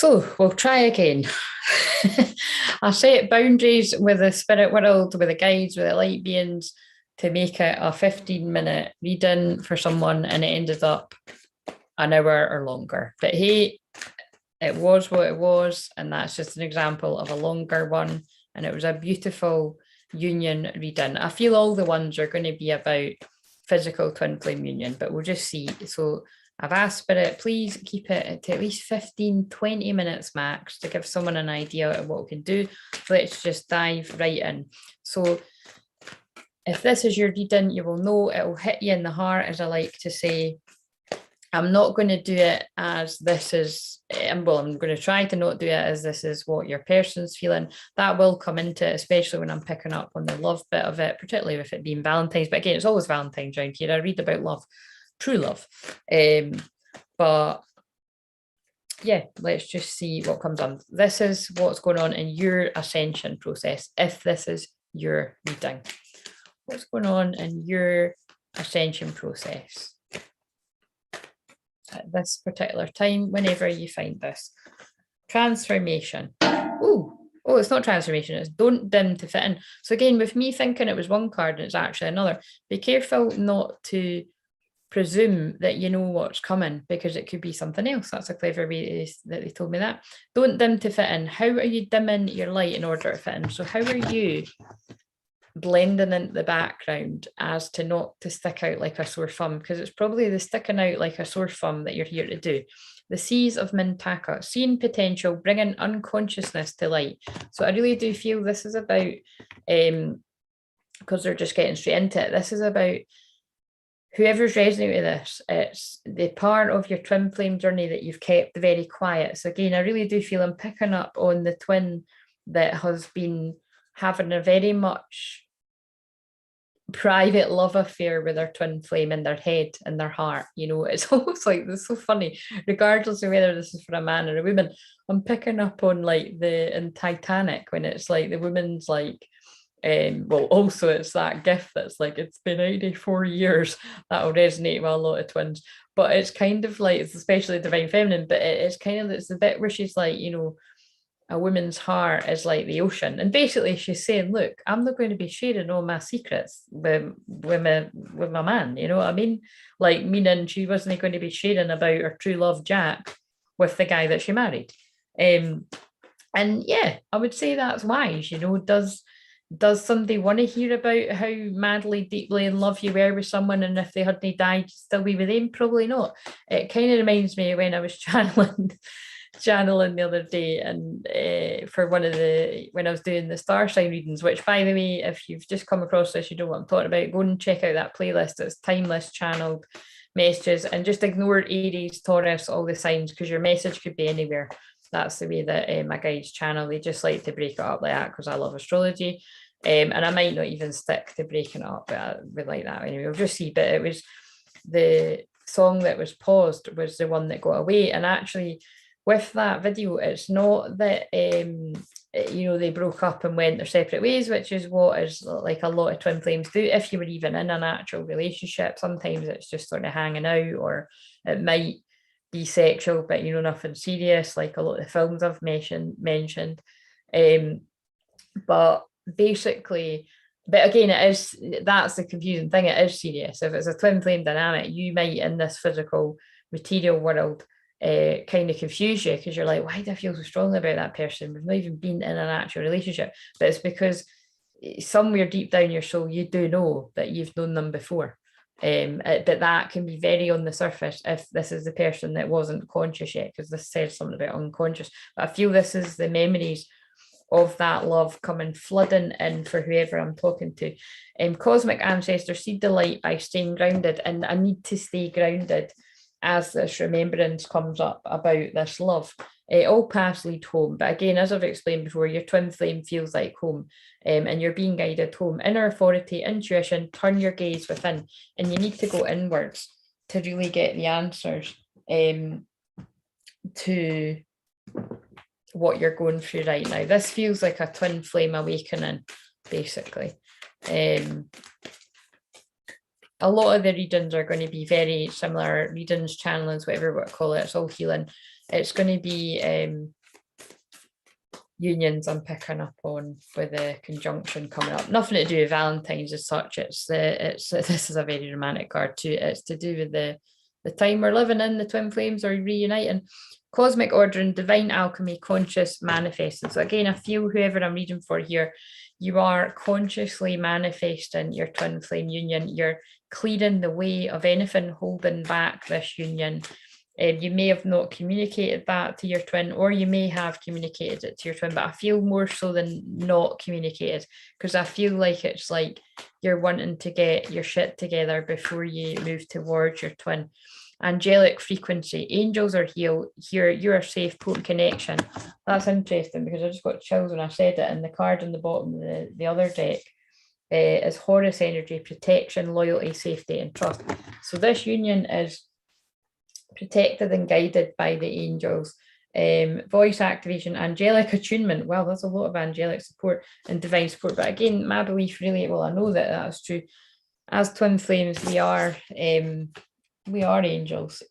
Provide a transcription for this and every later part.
So we'll try again. I set boundaries with the spirit world, with the guides, with the light beings to make it a 15-minute reading for someone, and it ended up an hour or longer. But hey, it was what it was, and that's just an example of a longer one. And it was a beautiful union reading. I feel all the ones are going to be about physical twin flame union, but we'll just see. So I've asked Spirit, please keep it to at least 15, 20 minutes max to give someone an idea of what we can do. So let's just dive right in. So if this is your reading, you will know it will hit you in the heart, as I like to say. I'm not going to do it as this is, well, I'm going to try to not do it as this is what your person's feeling. That will come into it, especially when I'm picking up on the love bit of it, particularly with it being Valentine's. But again, it's always Valentine's around here. I read about love, true love. But yeah, let's just see what comes on. This is what's going on in your ascension process, if this is your reading. What's going on in your ascension process at this particular time, whenever you find this? Transformation. Oh, it's not transformation, it's don't dim to fit in. So again, with me thinking it was one card and it's actually another, be careful not to presume that you know what's coming, because it could be something else. That's a clever way that they told me that. Don't dim to fit in. How are you dimming your light in order to fit in? So how are you blending into the background as to not to stick out like a sore thumb? Because it's probably the sticking out like a sore thumb that you're here to do. The Seas of Mintaka, seeing potential, bringing unconsciousness to light. So I really do feel this is about, because they're just getting straight into it, this is about whoever's resonating with this, it's the part of your twin flame journey that you've kept very quiet. So again, I really do feel I'm picking up on the twin that has been having a very much private love affair with their twin flame in their head and their heart. You know, it's almost like, this is so funny, regardless of whether this is for a man or a woman. I'm picking up on like in Titanic, when it's like the woman's like, well, also it's that gift that's like, it's been 84 years. That'll resonate with a lot of twins. But it's kind of like, it's especially divine feminine, but it's kind of, it's the bit where she's like, you know, a woman's heart is like the ocean. And basically she's saying, look, I'm not going to be sharing all my secrets with my man, you know what I mean? Like, meaning she wasn't going to be sharing about her true love Jack with the guy that she married. And yeah, I would say that's wise. You know, does somebody want to hear about how madly, deeply in love you were with someone, and if they hadn't died, still be with them? Probably not. It kind of reminds me when I was channeling the other day, and for when I was doing the star sign readings, which, by the way, if you've just come across this, you know what I'm talking about, go and check out that playlist. It's timeless channeled messages, and just ignore Aries, Taurus, all the signs, because your message could be anywhere. That's the way that my guides channel. They just like to break it up like that, because I love astrology. And I might not even stick to breaking it up, but I would like that anyway. We'll just see. But it was the song that was paused was the one that got away. And actually, with that video, it's not that you know, they broke up and went their separate ways, which is what is like a lot of twin flames do. If you were even in an actual relationship, sometimes it's just sort of hanging out, or it might be sexual, but you know, nothing serious, like a lot of the films I've mentioned. But basically, but again, that's the confusing thing, it is serious. If it's a twin flame dynamic, you might, in this physical material world, kind of confuse you, because you're like, why do I feel so strongly about that person? We've not even been in an actual relationship. But it's because somewhere deep down your soul, you do know that you've known them before. But that can be very on the surface if this is the person that wasn't conscious yet, because this says something about unconscious. But I feel this is the memories of that love coming flooding in for whoever I'm talking to. Cosmic ancestors, seed the light by staying grounded, and I need to stay grounded as this remembrance comes up about this love. All paths lead home, but again, as I've explained before, your twin flame feels like home, and you're being guided home. Inner authority, intuition, turn your gaze within, and you need to go inwards to really get the answers to what you're going through right now. This feels like a twin flame awakening, basically. A lot of the readings are going to be very similar readings, channelings, whatever we call it. It's all healing. it's going to be unions I'm picking up on with the conjunction coming up. Nothing to do with Valentine's as such. This is a very romantic card too. It's to do with the time we're living in. The twin flames are reuniting. Cosmic order and divine alchemy, conscious manifesting. So again, I feel whoever I'm reading for here, you are consciously manifesting your twin flame union. You're clearing the way of anything holding back this union. You may have not communicated that to your twin, or you may have communicated it to your twin, but I feel more so than not communicated, because I feel like it's like you're wanting to get your shit together before you move towards your twin. Angelic frequency, angels are here, you are safe, potent connection. That's interesting because I just got chills when I said it. And the card on the bottom of the other deck is Horus energy, protection, loyalty, safety, and trust. So this union is protected and guided by the angels. Voice activation, angelic attunement. Well, there's a lot of angelic support and divine support. But again, my belief really, well, I know that that's true. As twin flames, we are angels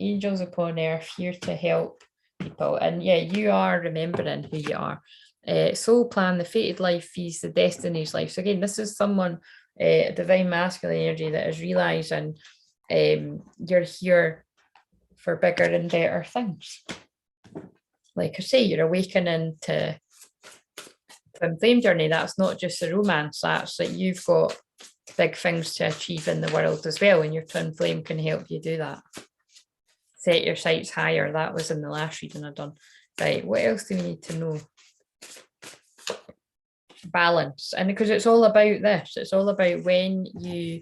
upon earth, here to help people. And yeah, you are remembering who you are. Soul plan, the fated life fees, the destiny's life. So again, this is someone, divine masculine energy, that is realizing you're here for bigger and better things. Like I say, you're awakening to twin flame journey. That's not just the romance, that's that you've got big things to achieve in the world as well, and your twin flame can help you do that. Set your sights higher. That was in the last reading I've done. Right, what else do we need to know? Balance. And because it's all about this, it's all about when you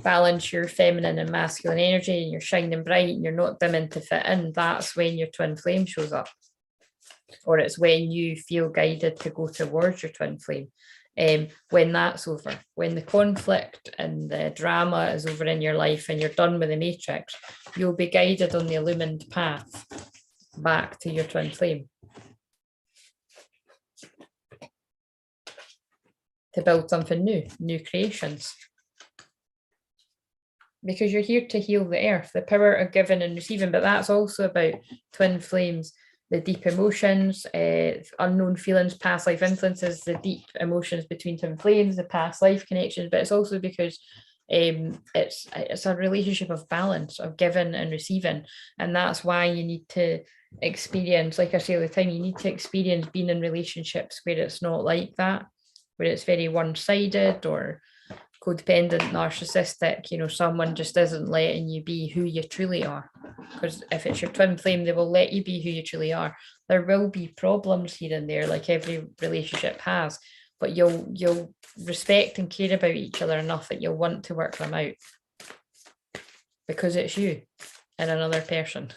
balance your feminine and masculine energy and you're shining bright and you're not dimming to fit in, that's when your twin flame shows up. Or it's when you feel guided to go towards your twin flame. When that's over, when the conflict and the drama is over in your life and you're done with the matrix, you'll be guided on the illumined path back to your twin flame to build something new creations. Because you're here to heal the earth, the power of giving and receiving. But that's also about twin flames, the deep emotions, unknown feelings, past life influences, the deep emotions between twin flames, the past life connections. But it's also because it's a relationship of balance, of giving and receiving. And that's why you need to experience, like I say all the time, you need to experience being in relationships where it's not like that, where it's very one-sided or codependent, narcissistic, someone just isn't letting you be who you truly are. Because if it's your twin flame, they will let you be who you truly are. There will be problems here and there, like every relationship has, but you'll respect and care about each other enough that you'll want to work them out because it's you and another person.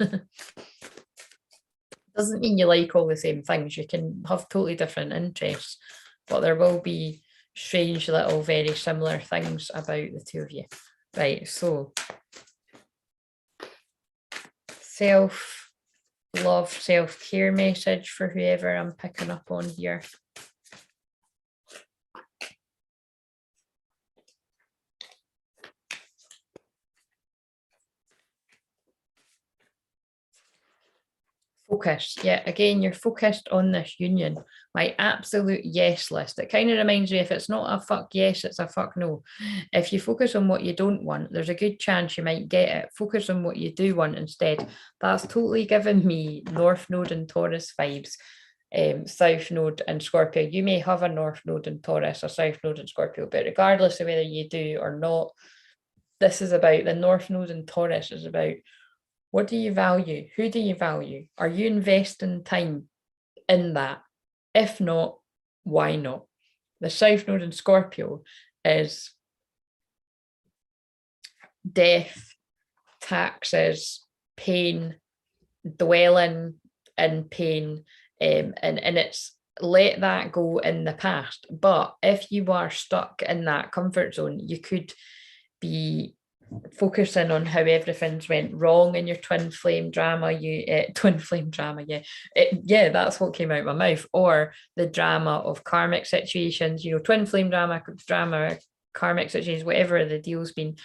Doesn't mean you like all the same things. You can have totally different interests, but there will be strange little very similar things about the two of you. Right, so self-love, self-care message for whoever I'm picking up on here. Focus. Yeah, again, you're focused on this union, like absolute yes list. It kind of reminds me, if it's not a fuck yes, it's a fuck no. If you focus on what you don't want, there's a good chance you might get it. Focus on what you do want instead. That's totally given me North Node and Taurus vibes. South Node and Scorpio. You may have a North Node in Taurus or South Node in Scorpio, but regardless of whether you do or not, this is about the North Node in Taurus is about, what do you value? Who do you value? Are you investing time in that? If not, why not? The South Node in Scorpio is death, taxes, pain, dwelling in pain, and it's let that go in the past. But if you are stuck in that comfort zone, you could be focusing on how everything's went wrong in your twin flame drama. Twin flame drama, yeah, that's what came out of my mouth. Or the drama of karmic situations, twin flame drama, karmic situations, whatever the deal's been.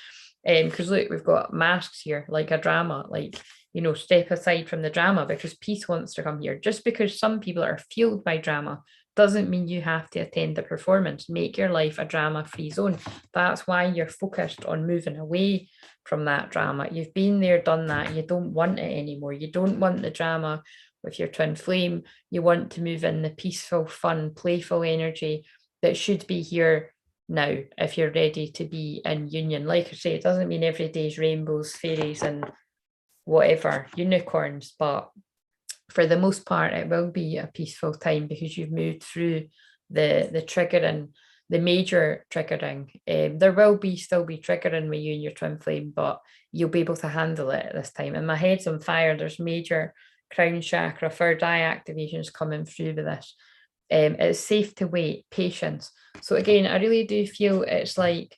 Because look, we've got masks here, like a drama, like step aside from the drama because peace wants to come here. Just because some people are fueled by drama doesn't mean you have to attend the performance. Make your life a drama-free zone. That's why you're focused on moving away from that drama. You've been there, done that. You don't want it anymore. You don't want the drama with your twin flame. You want to move in the peaceful, fun, playful energy that should be here now if you're ready to be in union. Like I say, it doesn't mean every day's rainbows, fairies, and whatever, unicorns, but for the most part, it will be a peaceful time because you've moved through the triggering, the major triggering. There will still be triggering with you and your twin flame, but you'll be able to handle it at this time. And my head's on fire. There's major crown chakra, third eye activations coming through with this. It's safe to wait, patience. So again, I really do feel it's like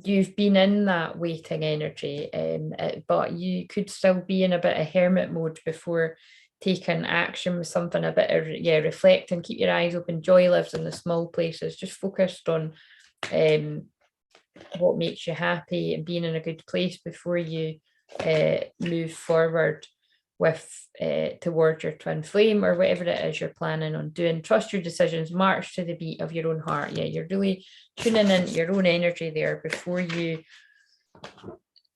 you've been in that waiting energy, but you could still be in a bit of hermit mode before taking action with something a bit of, reflecting, keep your eyes open. Joy lives in the small places, just focused on what makes you happy and being in a good place before you move forward with towards your twin flame or whatever it is you're planning on doing. Trust your decisions, march to the beat of your own heart. Yeah, you're really tuning into your own energy there before you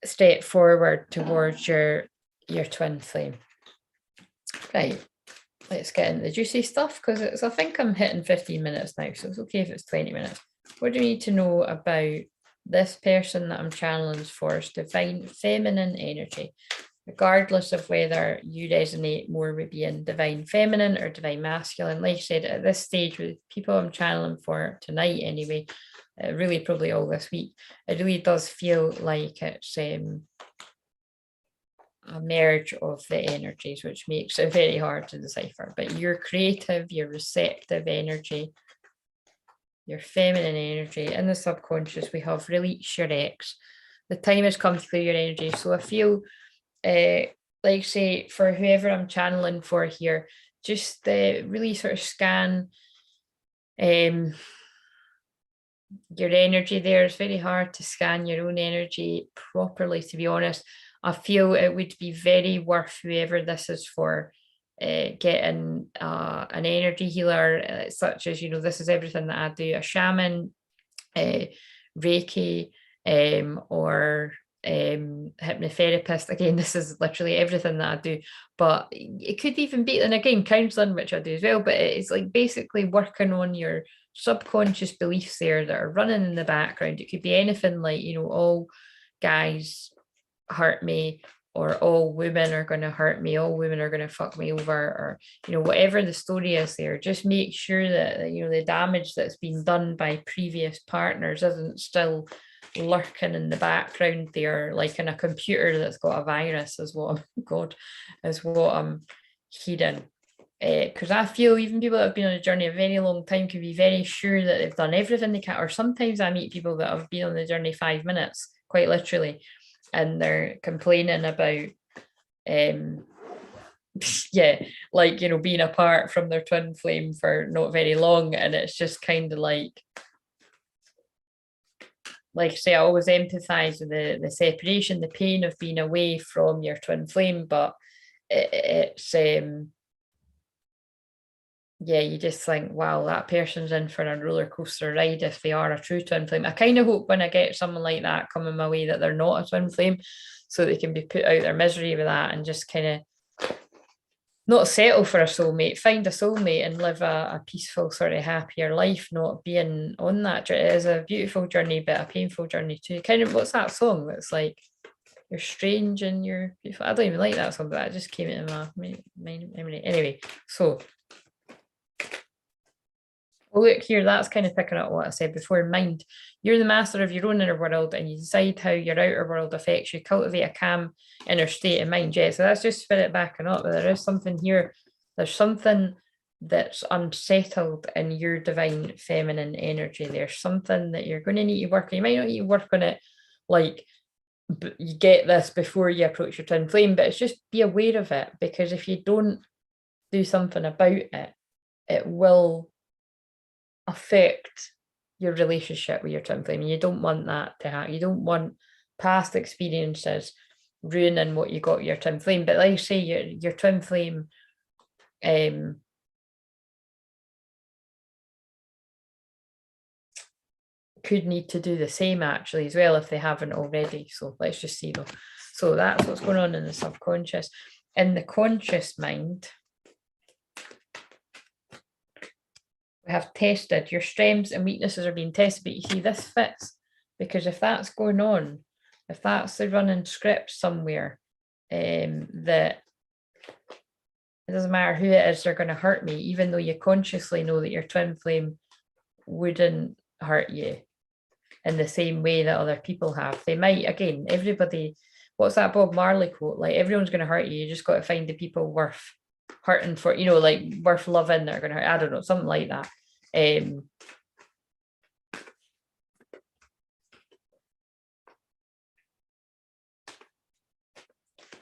step forward towards your twin flame. Right, let's get into the juicy stuff because I think I'm hitting 15 minutes now, so it's okay if it's 20 minutes. What do you need to know about this person that I'm channeling for? Is divine feminine energy. Regardless of whether you resonate more with being divine feminine or divine masculine. Like I said, at this stage with people I'm channeling for tonight anyway, really probably all this week, it really does feel like it's a merge of the energies, which makes it very hard to decipher. But your creative, your receptive energy, your feminine energy, in the subconscious, we have release your ex. The time has come to clear your energy. So I feel like say for whoever I'm channeling for here, just really sort of scan your energy there. It's very hard to scan your own energy properly, to be honest. I feel it would be very worth whoever this is for getting an energy healer, such as, this is everything that I do, a shaman, Reiki, or hypnotherapist. Again, this is literally everything that I do, but it could even be, and again, counseling, which I do as well, but it's like basically working on your subconscious beliefs there that are running in the background. It could be anything like, all guys hurt me, or all women are going to hurt me, all women are going to fuck me over, or whatever the story is there. Just make sure that the damage that's been done by previous partners isn't still lurking in the background there, like in a computer that's got a virus, is what I'm hearing. Because I feel even people that have been on a journey a very long time can be very sure that they've done everything they can. Or sometimes I meet people that have been on the journey 5 minutes, quite literally, and they're complaining about being apart from their twin flame for not very long. And it's just kind of like I say, I always empathize with the separation, the pain of being away from your twin flame, but it's you just think, wow, that person's in for a roller coaster ride if they are a true twin flame. I kind of hope when I get someone like that coming my way that they're not a twin flame, so they can be put out their misery with that and just kind of not settle for a soulmate, find a soulmate and live a peaceful, sort of happier life, not being on that. It is a beautiful journey, but a painful journey too. Kind of, what's that song that's like, you're strange and you're beautiful? I don't even like that song, but that just came into my memory. Anyway, so look here, that's kind of picking up what I said before. Mind, you're the master of your own inner world and you decide how your outer world affects you. Cultivate a calm inner state of mind. Yeah, so that's just spirit backing up. But there is something here. There's something that's unsettled in your divine feminine energy. There's something that you're going to need to work on. You might not need to work on it like you get this before you approach your twin flame, but it's just be aware of it, because if you don't do something about it, it will affect your relationship with your twin flame. And you don't want that to happen. You don't want past experiences ruining what you got your twin flame. But like I say, your twin flame could need to do the same actually as well if they haven't already. So let's just see though. So that's what's going on in the subconscious. In the conscious mind, we have tested, your strengths and weaknesses are being tested, but you see this fits, because if that's going on, if that's the running script somewhere, that it doesn't matter who it is, they're going to hurt me, even though you consciously know that your twin flame wouldn't hurt you in the same way that other people have. They might, again, everybody, what's that Bob Marley quote? Like, everyone's going to hurt you. You just got to find the people worth hurting for, you know, like worth loving that are going to hurt. I don't know, something like that.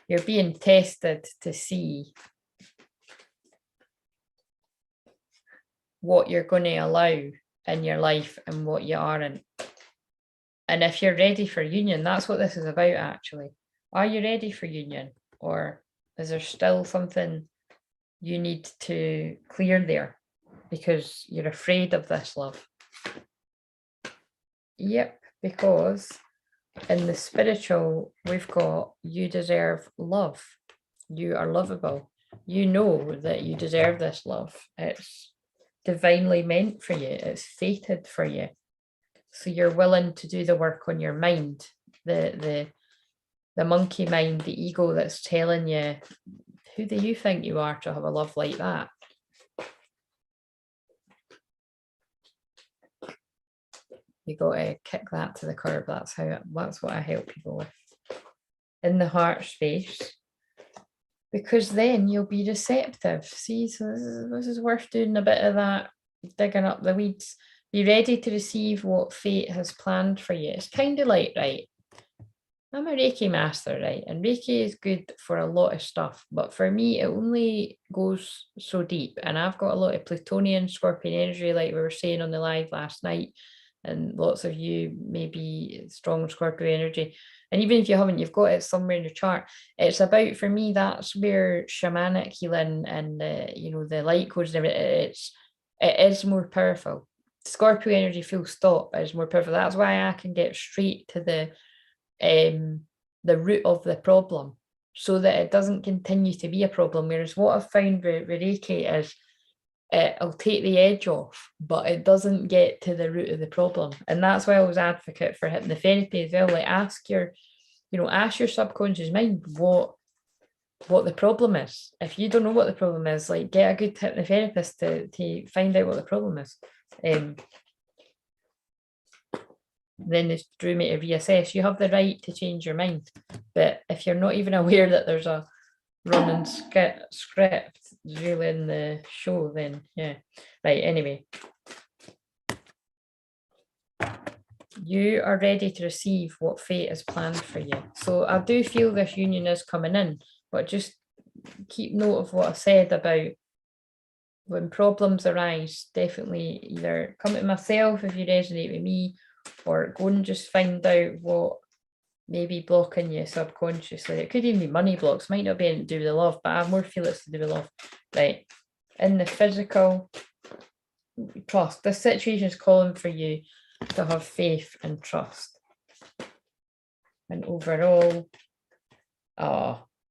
You're being tested to see what you're going to allow in your life and what you aren't. And if you're ready for union, that's what this is about actually. Are you ready for union? Or is there still something you need to clear there because you're afraid of this love? Yep, because in the spiritual, we've got you deserve love. You are lovable. You know that you deserve this love. It's divinely meant for you. It's fated for you. So you're willing to do the work on your mind, the monkey mind, the ego that's telling you, who do you think you are to have a love like that? You got to kick that to the curb. That's what I help people with in the heart space, because then you'll be receptive. See, so this is worth doing a bit of that, digging up the weeds. Be ready to receive what fate has planned for you. It's kind of like, right, I'm a Reiki master, right? And Reiki is good for a lot of stuff, but for me, it only goes so deep. And I've got a lot of Plutonian, Scorpion energy, like we were saying on the live last night. And lots of you maybe strong Scorpio energy. And even if you haven't, you've got it somewhere in your chart. It's about, for me, that's where shamanic healing and the light codes and everything, it is more powerful. Scorpio energy full stop is more powerful. That's why I can get straight to the root of the problem, so that it doesn't continue to be a problem. Whereas what I've found with Reiki is it'll take the edge off, but it doesn't get to the root of the problem. And that's why I always advocate for hypnotherapy as well. Like, ask your subconscious mind what the problem is. If you don't know what the problem is, like, get a good hypnotherapist to find out what the problem is. Then it's drew me to reassess. You have the right to change your mind, but if you're not even aware that there's a running script really in the show, then yeah. Right, anyway, you are ready to receive what fate has planned for you. So I do feel this union is coming in, but just keep note of what I said about when problems arise. Definitely either come to myself if you resonate with me, or go and just find out what may be blocking you subconsciously. It could even be money blocks, might not be anything to do with the love, but I more feel it's to do with love. Right, in the physical, trust. This situation is calling for you to have faith and trust. And overall,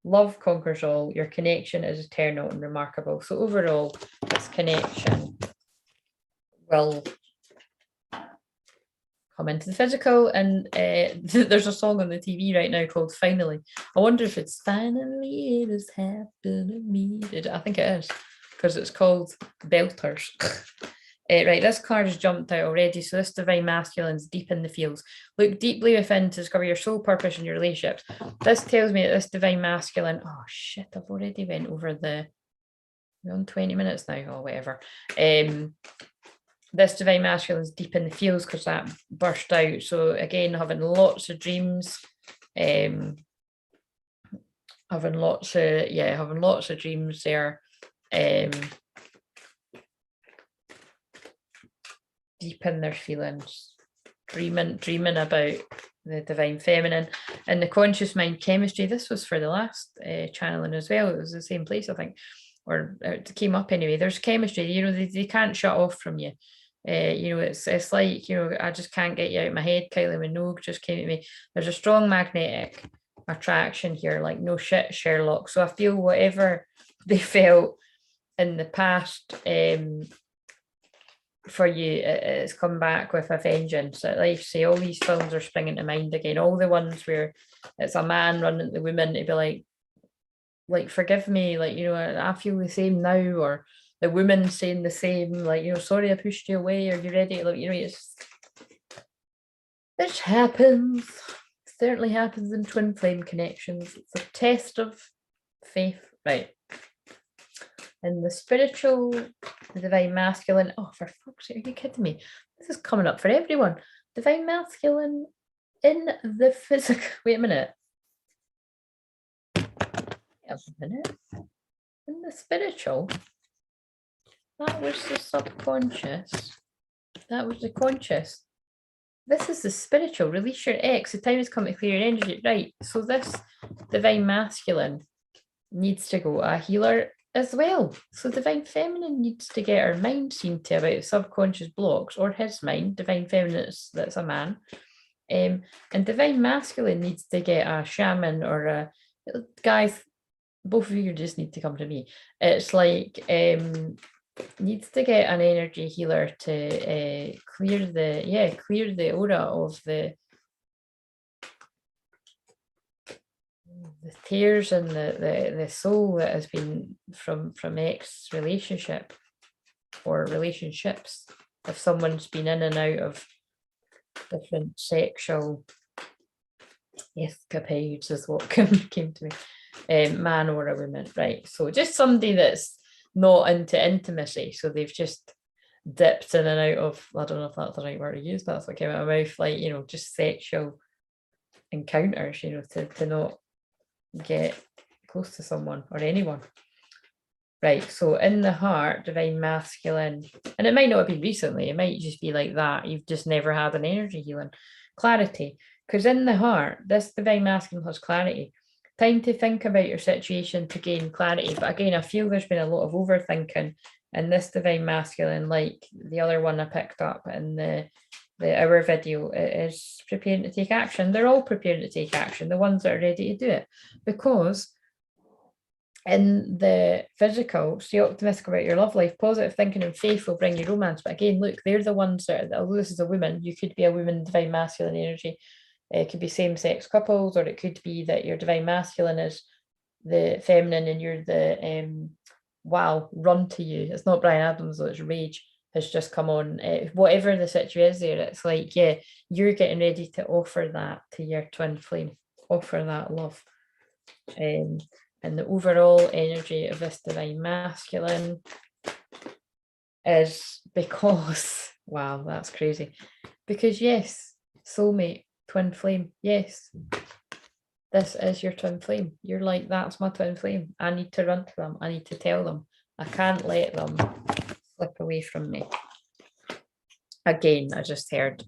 love conquers all. Your connection is eternal and remarkable. So overall, this connection will come into the physical. And there's a song on the TV right now called Finally. I wonder if it's Finally It Has Happened to Me. I think it is, because it's called Belters. Right, this card has jumped out already. So this divine masculine is deep in the fields. Look deeply within to discover your soul purpose in your relationships. This tells me that this divine masculine, oh shit, I've already went over we're on 20 minutes now, or whatever. This divine masculine is deep in the fields because that burst out. So again, having lots of dreams, having lots of dreams there. Deep in their feelings, dreaming about the divine feminine, and the conscious mind chemistry. This was for the last channeling as well. It was the same place, I think, or it came up anyway. There's chemistry, you know, they can't shut off from you. You know, it's like, you know, I just can't get you out of my head. Kylie Minogue just came at me. There's a strong magnetic attraction here, like no shit, Sherlock. So I feel whatever they felt in the past, for you, it's come back with a vengeance. Like I say, all these films are springing to mind again. All the ones where it's a man running at the woman to be like forgive me, like, you know, I feel the same now, or the woman saying the same, like, you know, sorry I pushed you away, or you ready, like, you know, it happens. It certainly happens in twin flame connections. It's a test of faith, right? And the spiritual, the divine masculine. Oh, for fuck's sake, are you kidding me? This is coming up for everyone. Divine masculine in the physical. Wait a minute. In the spiritual, that was the subconscious. That was the conscious. This is the spiritual. Release your X. The time has come to clear your energy. Right. So this divine masculine needs to go a healer as well. So divine feminine needs to get her mind seen to about subconscious blocks, or his mind, divine feminine, that's a man. And divine masculine needs to get a shaman or a, guys, both of you just need to come to me. It's like needs to get an energy healer to clear the aura of the tears and the soul that has been from ex relationship or relationships. If someone's been in and out of different sexual escapades, is what came to me, man or a woman, right? So just somebody that's not into intimacy, so they've just dipped in and out of, I don't know if that's the right word to use, but that's what came out of my mouth, like, you know, just sexual encounters, you know, to not get close to someone or anyone. Right, so in the heart, divine masculine, and it might not have been recently, it might just be like that, you've just never had an energy healing. Clarity, because in the heart, this divine masculine has clarity. Time to think about your situation to gain clarity. But again, I feel there's been a lot of overthinking, and this divine masculine, like the other one I picked up in the hour video, is preparing to take action. They're all preparing to take action, the ones that are ready to do it, because in the physical, stay optimistic about your love life. Positive thinking and faith will bring you romance. But again, look, they're the ones that, although this is a woman, you could be a woman, divine masculine energy. It could be same-sex couples, or it could be that your divine masculine is the feminine and you're the wow, run to you. It's not Brian Adams, though, it's rage has just come on. Whatever the situation is there, it's like, yeah, you're getting ready to offer that to your twin flame, offer that love. And the overall energy of this divine masculine is because, wow, that's crazy. Because yes, soulmate, twin flame, yes, this is your twin flame. You're like, that's my twin flame. I need to run to them. I need to tell them. I can't let them slip away from me. Again, I just heard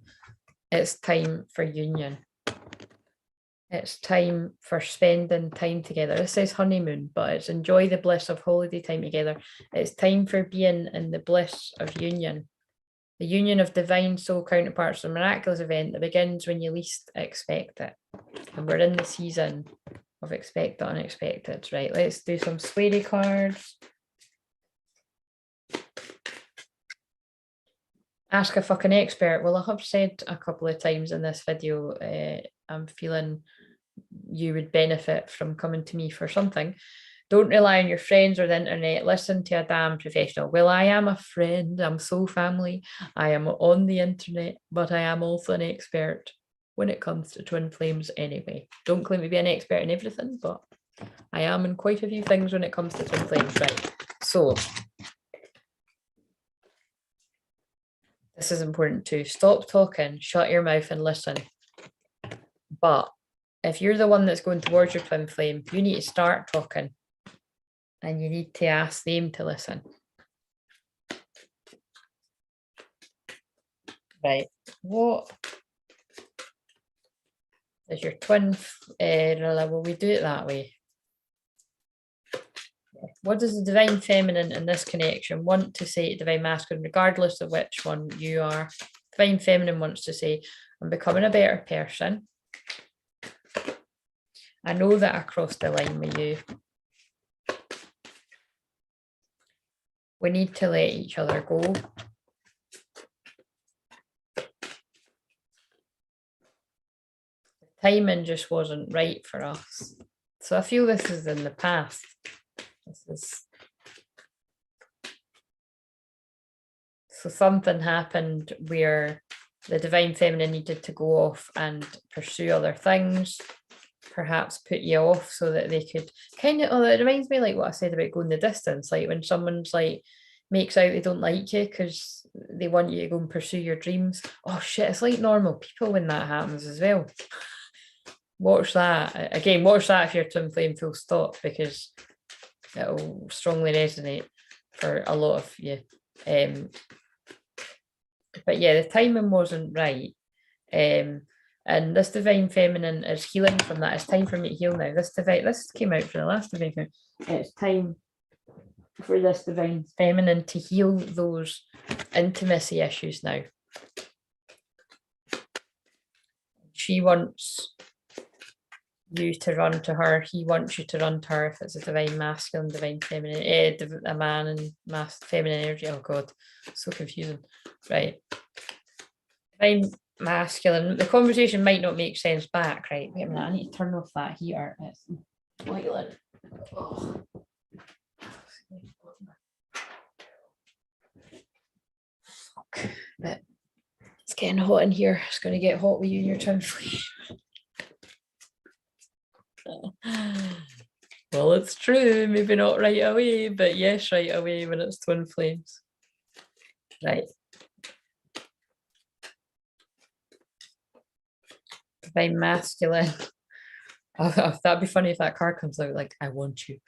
it's time for union. It's time for spending time together. This says honeymoon, but it's enjoy the bliss of holiday time together. It's time for being in the bliss of union. The union of divine soul counterparts, a miraculous event that begins when you least expect it. And we're in the season of expect the unexpected. Right, let's do some sweetie cards. Ask a fucking expert. Well, I have said a couple of times in this video, I'm feeling you would benefit from coming to me for something. Don't rely on your friends or the internet. Listen to a damn professional. Well, I am a friend. I'm soul family. I am on the internet, but I am also an expert when it comes to twin flames anyway. Don't claim to be an expert in everything, but I am in quite a few things when it comes to twin flames. Right. So this is important too. Stop talking, shut your mouth and listen. But if you're the one that's going towards your twin flame, you need to start talking and you need to ask them to listen. Right. What As your twin, will we do it that way? What does the divine feminine in this connection want to say to divine masculine, regardless of which one you are? Divine feminine wants to say, I'm becoming a better person. I know that I crossed the line with you. We need to let each other go. The timing just wasn't right for us. So I feel this is in the past. So something happened where the divine feminine needed to go off and pursue other things, perhaps put you off so that they could kind of, it reminds me like what I said about going the distance, like when someone's like makes out they don't like you because they want you to go and pursue your dreams. Oh shit, it's like normal people when that happens as well. Watch that. Again, watch that if you're twin flame full stop, because it'll strongly resonate for a lot of you. But yeah, the timing wasn't right. And this divine feminine is healing from that. It's time for me to heal now. This came out for the last divine feminine. It's time for this divine feminine to heal those intimacy issues now. She wants you to run to her. He wants you to run to her if it's a divine masculine, divine feminine, a man and feminine energy. Oh God, so confusing. Right. Divine masculine. The conversation might not make sense back, right? Wait a minute, I need to turn off that heater. It's boiling. Oh. Fuck. But it's getting hot in here. It's going to get hot with you and your twin flame. Well, it's true. Maybe not right away, but yes, right away when it's twin flames. Right. Divine masculine. Oh, that'd be funny if that card comes out like, I want you.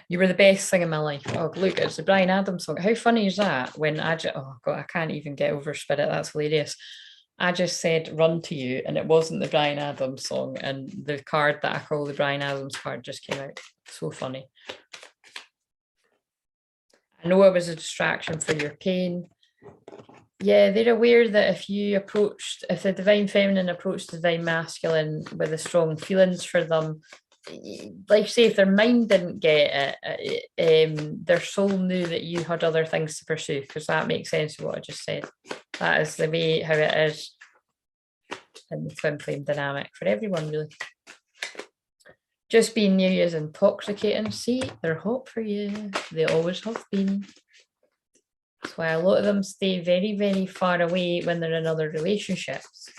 You were the best thing in my life. Oh, look, it's the Bryan Adams song. How funny is that? When oh God, I can't even get over Spirit. That's hilarious. I just said run to you, and it wasn't the Bryan Adams song, and the card that I call the Bryan Adams card just came out. So funny. I know it was a distraction for your pain. Yeah, they're aware that if the divine feminine approached the divine masculine with the strong feelings for them, like say if their mind didn't get it, their soul knew that you had other things to pursue, because that makes sense of what I just said. That is the way how it is in the twin flame dynamic for everyone, really. Just being near you is intoxicating. See, they're hot for you. They always have been. That's why a lot of them stay very, very far away when they're in other relationships.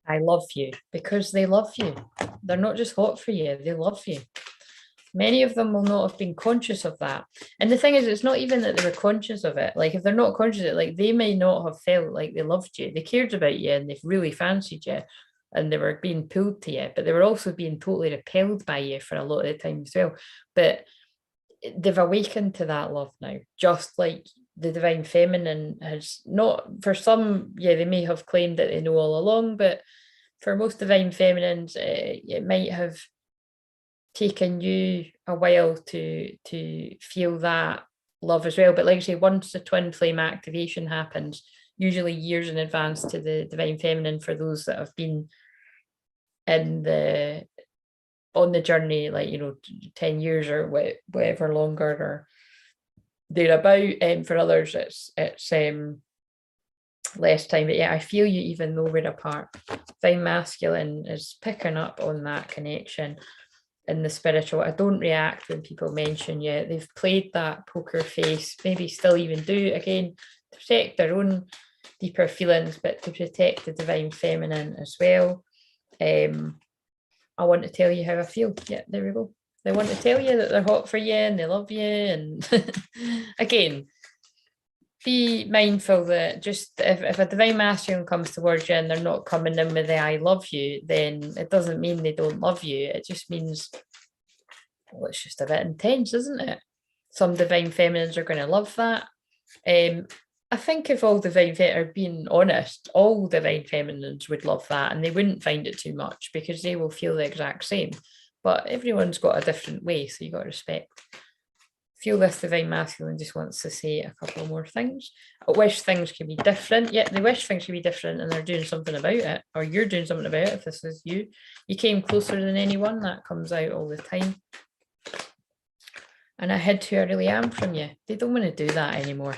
I love you because they love you. They're not just hot for you, they love you. Many of them will not have been conscious of that. And the thing is, it's not even that they were conscious of it. Like if they're not conscious of it, like they may not have felt like they loved you. They cared about you and they've really fancied you and they were being pulled to you, but they were also being totally repelled by you for a lot of the time as well. But they've awakened to that love now, just like the divine feminine has not. For some, yeah, they may have claimed that they know all along, but for most divine feminines, it might have taken you a while to feel that love as well. But like I say, once the twin flame activation happens, usually years in advance to the divine feminine, for those that have been on the journey, like 10 years or whatever longer or thereabout. For others it's less time, but yeah, I feel you even though we're apart. Divine masculine is picking up on that connection in the spiritual. I don't react when people mention they've played that poker face, maybe still even do, again, to protect their own deeper feelings, but to protect the divine feminine as well. I want to tell you how I feel. Yeah, there we go. They want to tell you that they're hot for you and they love you. And again, be mindful that just if a divine masculine comes towards you and they're not coming in with the I love you, then it doesn't mean they don't love you. It just means, well, it's just a bit intense, isn't it? Some divine feminines are going to love that. I think if all divine are being honest, all divine feminines would love that, and they wouldn't find it too much because they will feel the exact same. But everyone's got a different way, so you got to respect. Feel this divine masculine just wants to say a couple more things. I wish things could be different. Yeah, they wish things could be different and they're doing something about it, or you're doing something about it if this is you. You came closer than anyone. That comes out all the time. And I hid who I really am from you. They don't want to do that anymore.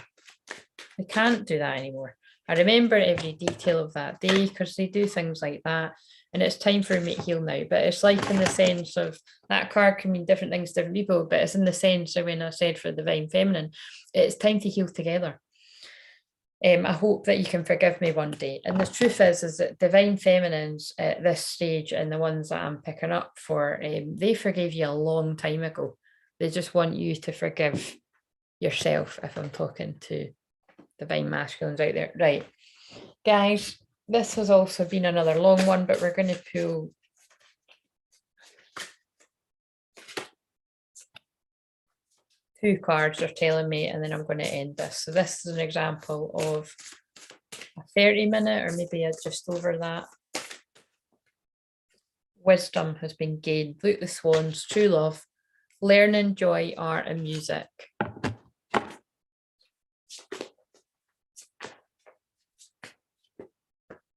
They can't do that anymore. I remember every detail of that day because they do things like that. And it's time for me to heal now. But it's like in the sense of that card can mean different things to different people, but it's in the sense of when I said for the divine feminine, it's time to heal together. I hope that you can forgive me one day. And the truth is that divine feminines at this stage and the ones that I'm picking up for, they forgave you a long time ago. They just want you to forgive yourself, if I'm talking to divine masculines out there. Right, guys, this has also been another long one, but we're going to pull two cards are telling me, and then I'm going to end this. So this is an example of a 30-minute or maybe just over that. Wisdom has been gained. Look, the swans, true love, learning, joy, art, and music.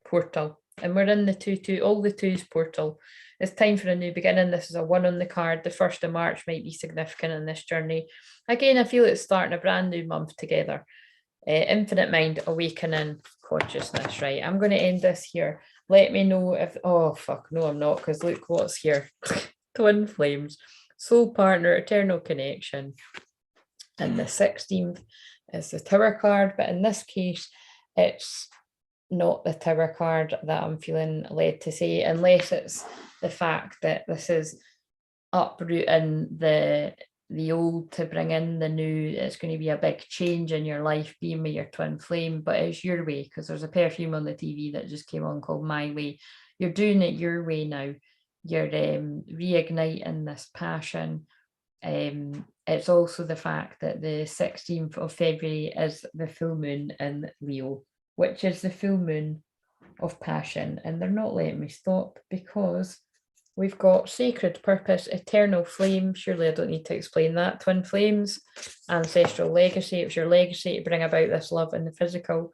Portal. And we're in the 2-2, all the twos portal. It's time for a new beginning. This is a 1 on the card. The 1st of March might be significant in this journey. Again, I feel it's starting a brand new month together. Infinite mind, awakening, consciousness, right? I'm going to end this here. Let me know if, oh, fuck, no, I'm not, because look what's here. Twin flames, soul partner, eternal connection. And the 16th is the Tower card, but in this case, it's not the Tower card that I'm feeling led to say, unless it's the fact that this is uprooting the old to bring in the new. It's going to be a big change in your life being with your twin flame, but it's your way, because there's a perfume on the TV that just came on called My Way. You're doing it your way now. You're reigniting this passion. It's also the fact that the 16th of February is the full moon in Leo, which is the full moon of passion. And they're not letting me stop because we've got sacred purpose, eternal flame. Surely I don't need to explain that. Twin flames, ancestral legacy. It's your legacy to bring about this love in the physical.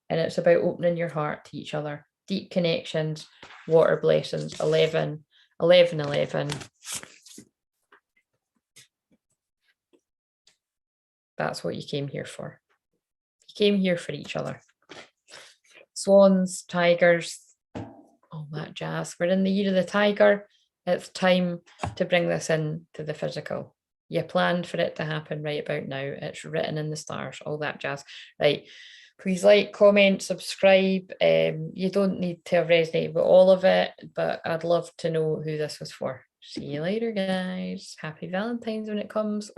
And it's about opening your heart to each other. Deep connections, water blessings, 11, 11, 11. That's what you came here for. You came here for each other. Swans, tigers, all that jazz. We're in the year of the tiger. It's time to bring this into the physical. You planned for it to happen right about now. It's written in the stars, all that jazz. Right. Please like, comment, subscribe. You don't need to have resonated with all of it, but I'd love to know who this was for. See you later, guys. Happy Valentine's when it comes. Or